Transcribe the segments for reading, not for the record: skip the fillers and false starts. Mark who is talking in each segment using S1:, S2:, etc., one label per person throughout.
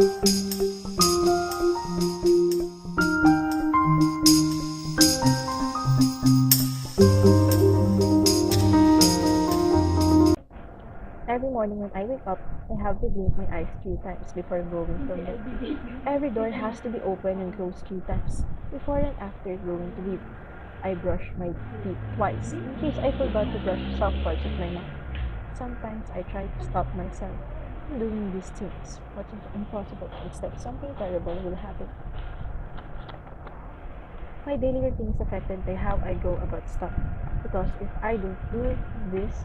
S1: Every morning when I wake up, I have to blink my eyes 3 times before going from bed. Every door has to be open and closed 3 times before and after going to bed. I brush my teeth twice in case I forgot to brush soft parts of my mouth. Sometimes I try to stop myself from doing these things, but it's impossible. Instead, something terrible will happen. My daily routine is affected by how I go about stuff. Because if I don't do this,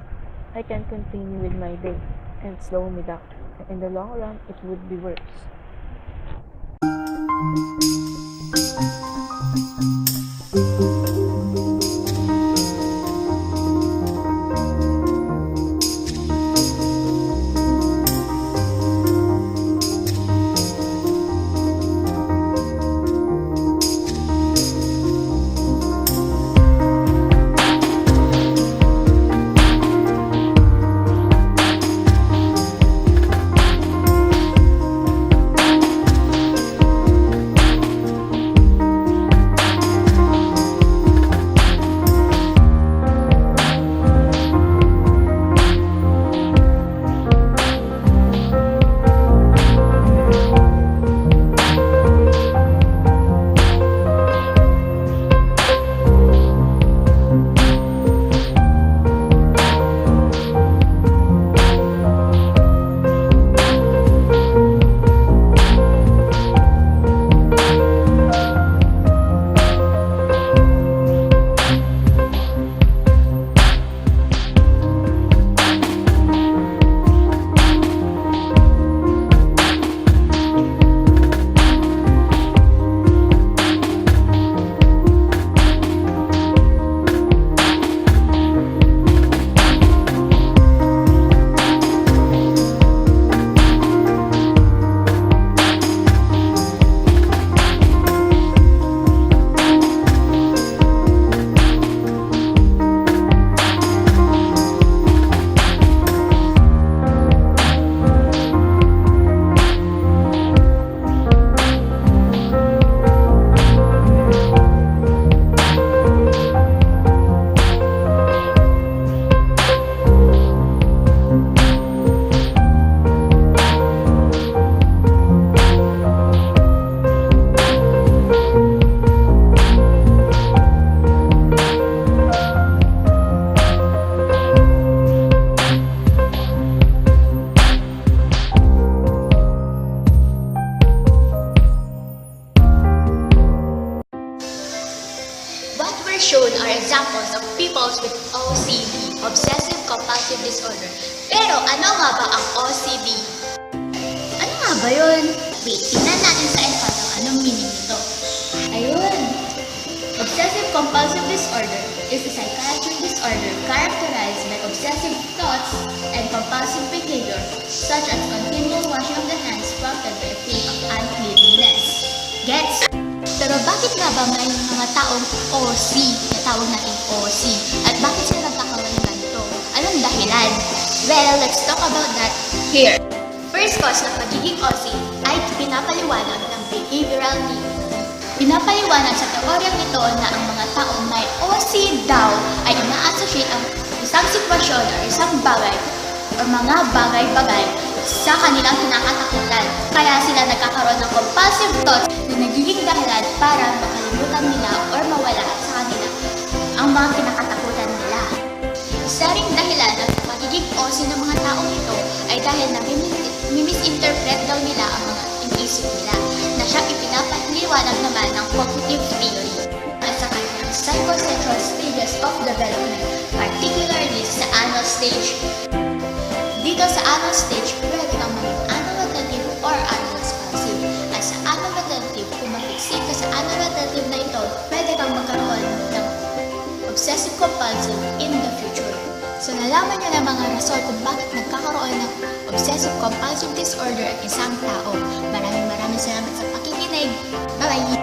S1: I can continue with my day and slow me down. In the long run, it would be worse.
S2: What were shown are examples of people with OCD, Obsessive Compulsive Disorder. Pero ano nga ba ang OCD? Ano nga ba yun? Wait, tingnan natin sa iPad ang anong meaning nito. Ayun! Obsessive Compulsive Disorder is a psychiatric disorder characterized by obsessive thoughts and compulsive behavior, such as continual washing of the hands prompted by a feeling of uncleanliness. Gets? Pero bakit nga ba may mga taong OC, na tawag natin OC, at bakit sila nagkakaroon ng ganito? Anong dahilan? Well, let's talk about that here. First cause ng pagiging OC ay pinapaliwanag ng behavioral need. Pinapaliwanag sa teoryang ito na ang mga taong may OC daw ay ina-associate ang isang sitwasyon o isang bagay o mga bagay-bagay sa kanilang kinakatakutan. Kaya sila nagkakaroon ng compulsive thoughts na nagiging dahilan para makalimutan nila or mawala sa kanila ang mga kinakatakutan nila. Isa ring dahilan ng pagiging OC ng mga taong ito ay dahil na misinterpret daw nila ang mga iniisip nila na siya ipinapaliwanag naman ng cognitive theory at sa kanyang psychosexual stages of development, particularly sa anal stage. Dito sa anal stage, pwede kang maging anal retentive or anal expansive. At sa anal retentive, kung mag-exceed ka sa anal retentive na ito, pwede kang magkaroon ng obsessive compulsive in the future. So nalaman nyo na mga rason kung bakit nagkakaroon ng obsessive compulsive disorder ang isang tao. Maraming salamat sa pakikinig. Bye-bye!